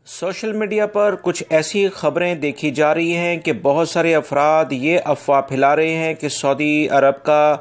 Social media پر کچھ ایسی خبریں دیکھی جا رہی ہیں کہ بہت سارے افراد یہ افواہ پھیلا رہے ہیں کہ سعودی عرب کا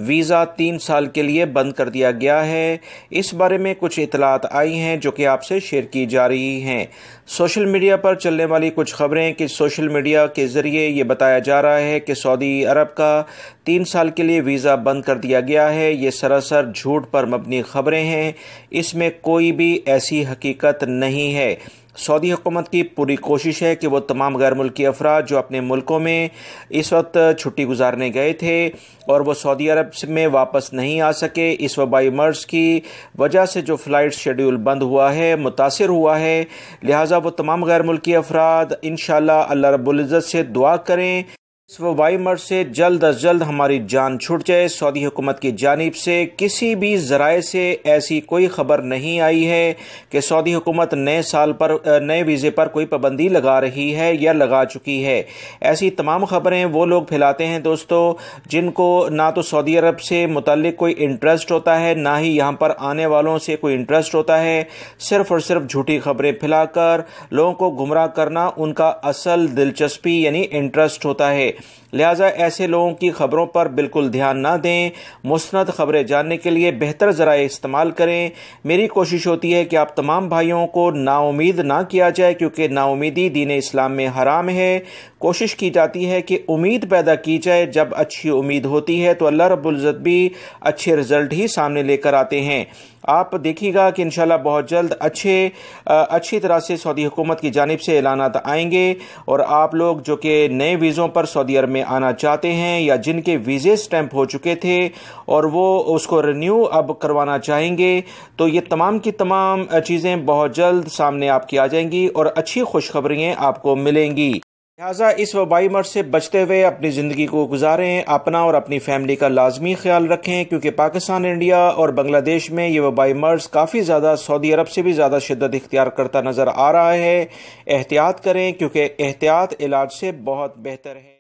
ویزا 3 سال کے لیے بند کر دیا گیا ہے۔ اس بارے میں کچھ اطلاعات آئی ہیں جو کہ آپ سے شیئر کی جا رہی ہیں۔ سوشل میڈیا پر چلنے والی کچھ خبریں کہ سوشل میڈیا کے ذریعے یہ بتایا جا رہا ہے کہ سعودی عرب کا 3 سال کے لیے ویزا بند کر دیا گیا ہے، یہ سراسر جھوٹ پر مبنی خبریں ہیں، اس میں کوئی بھی ایسی حقیقت نہیں ہے۔ سعودی حکومت کی پوری کوشش ہے کہ وہ تمام غیر ملکی افراد جو اپنے ملکوں میں اس وقت چھٹی گزارنے گئے تھے اور وہ سعودی عرب میں واپس نہیں آ سکے، اس وبائی مرض کی وجہ سے جو فلائٹ شیڈول بند ہوا ہے، متاثر ہوا ہے، لہٰذا وہ تمام غیر ملکی افراد انشاءاللہ اللہ رب العزت سے دعا کریں اس وبائی مرض سے جلد از جلد ہماری جان چھوٹ جائے۔ سعودی حکومت کی جانب سے کسی بھی ذرائع سے ایسی کوئی خبر نہیں آئی ہے کہ سعودی حکومت نئے ویزے پر کوئی پابندی لگا رہی ہے یا لگا چکی ہے۔ ایسی تمام خبریں وہ لوگ پھیلاتے ہیں دوستو جن کو نہ تو سعودی عرب سے متعلق کوئی انٹرسٹ ہوتا ہے، نہ ہی یہاں پر آنے والوں سے کوئی انٹرسٹ ہوتا ہے۔ صرف اور صرف جھوٹی خبریں پھیلا کر لوگوں کو گمراہ کرنا ان کا اصل دلچسپی یعنی انٹرسٹ ہوتا ہے۔ لہٰذا ایسے لوگوں کی خبروں پر بالکل دھیان نہ دیں، مستند خبریں جاننے کے لیے بہتر ذرائع استعمال کریں۔ میری کوشش ہوتی ہے کہ آپ تمام بھائیوں کو نا امید نہ کیا جائے، کیونکہ نا امیدی دین اسلام میں حرام ہے۔ کوشش کی جاتی ہے کہ امید پیدا کی جائے، جب اچھی امید ہوتی ہے تو اللہ رب العزت بھی اچھے رزلٹ ہی سامنے لے کر آتے ہیں۔ آپ دیکھیے گا کہ انشاءاللہ بہت جلد اچھی طرح سے سعودی حکومت کی جانب سے اعلانات آئیں گے، اور آپ لوگ جو کہ نئے ویزوں پر سعودی عرب میں آنا چاہتے ہیں یا جن کے ویزے سٹیمپ ہو چکے تھے اور وہ اس کو رینیو اب کروانا چاہیں گے، تو یہ تمام کی تمام چیزیں بہت جلد سامنے آپ کی آ جائیں گی اور اچھی خوشخبریاں آپ کو ملیں گی۔ لہٰذا اس وبائی مرض سے بچتے ہوئے اپنی زندگی کو گزاریں، اپنا اور اپنی فیملی کا لازمی خیال رکھیں، کیونکہ پاکستان، انڈیا اور بنگلہ دیش میں یہ وبائی مرض کافی زیادہ سعودی عرب سے بھی زیادہ شدت اختیار کرتا نظر آ رہا ہے۔ احتیاط کریں، کیونکہ احتیاط علاج سے بہت بہتر ہے۔